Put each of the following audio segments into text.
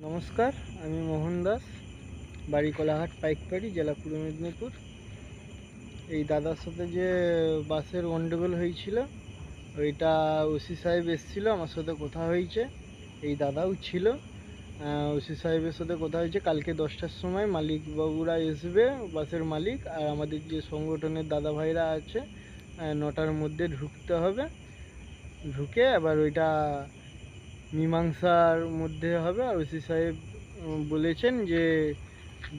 নমস্কার, আমি মোহন দাস, বাড়ি কোলাঘাট পাইকপাড়ি, জেলা পূর্ব মেদিনীপুর। এই দাদার সাথে যে বাসের গন্ডগোল হয়েছিল, ওইটা ওসি সাহেব এসেছিলো, আমার সাথে কথা হয়েছে। এই দাদাও ছিল। ওসি সাহেবের সাথে কথা হয়েছে, কালকে 10টার সময় মালিক বাবুরা আসবে, বাসের মালিক আর আমাদের যে সংগঠনের দাদা ভাইরা আছে, 9টার মধ্যে ঢুকতে হবে। ঢুকে আবার ওইটা মীমাংসার মধ্যে হবে। আর ওসি সাহেব বলেছেন যে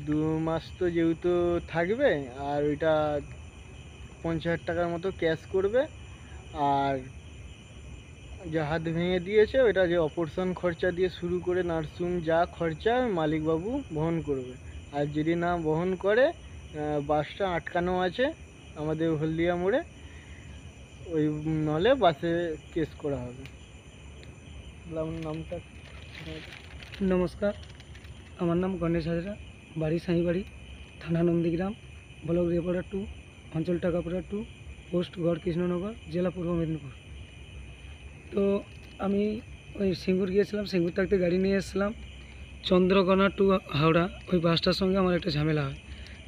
2 মাস তো যেহেতু থাকবে, আর ওইটা 50,000 টাকার মতো ক্যাশ করবে। আর যে হাত ভেঙে দিয়েছে ওইটা যে অপারেশন খরচা দিয়ে শুরু করে নার্সিং যা খরচা মালিকবাবু বহন করবে। আর যদি না বহন করে, বাসটা আটকানো আছে আমাদের হলদিয়া মোড়ে, ওই নলে বাসে কেস করা হবে। নামটা নমস্কার, আমার নাম গণেশ হাজরা, বাড়ি সাঁইবাড়ি, থানা নন্দীগ্রাম, ব্লক রেপাড়া 2, অঞ্চল টাকাপাড়া 2, পোস্ট গড় কৃষ্ণনগর, জেলা পূর্ব মেদিনীপুর। তো আমি ওই সিঙ্গুর গিয়েছিলাম, সিঙ্গুর থাকতে গাড়ি নিয়ে এসেছিলাম চন্দ্রকোনা টু হাওড়া। ওই বাসটার সঙ্গে আমার একটা ঝামেলা হয়।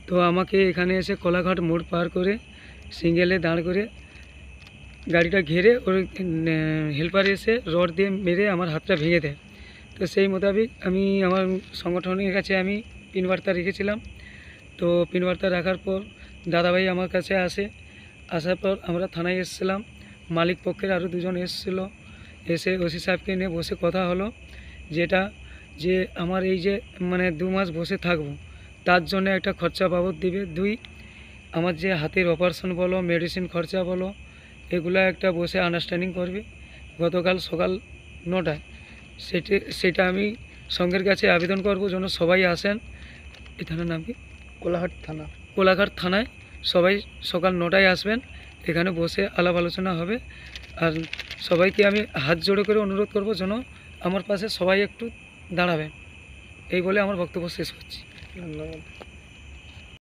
তো আমাকে এখানে এসে কোলাঘাট মোড় পার করে সিঙ্গেলে দাঁড় করে গাড়িটা ঘিরে ওর হেল্পার এসে রড দিয়ে মেরে আমার হাতটা ভেঙে দেয়। তো সেই মোতাবেক আমি আমার সংগঠনের কাছে আমি পিন বার্তা রেখেছিলাম। তো পিন বার্তা রাখার পর দাদাভাই আমার কাছে আসার পর আমরা থানায় এসেছিলাম। মালিক পক্ষের আরও 2 জন এসেছিলো। এসে ওসি সাহেবকে নিয়ে বসে কথা হলো, যে আমার এই যে 2 মাস বসে থাকবো, তার জন্য একটা খরচা বাবদ দিবে। 2, আমার যে হাতের অপারেশন বলো, মেডিসিন খরচা বলো, এগুলো একটা বসে আন্ডারস্ট্যান্ডিং করবে। গতকাল সকাল 9টায় সেটা আমি সঙ্গের কাছে আবেদন করব যেন সবাই আসেন। এই থানার নাম কি? কোলাঘাট থানায় সবাই সকাল 9টায় আসবেন। এখানে বসে আলাপ আলোচনা হবে। আর সবাইকে আমি হাত জোড়ে করে অনুরোধ করব যেন আমার পাশে সবাই একটু দাঁড়াবেন। এই বলে আমার বক্তব্য শেষ করছি। ধন্যবাদ।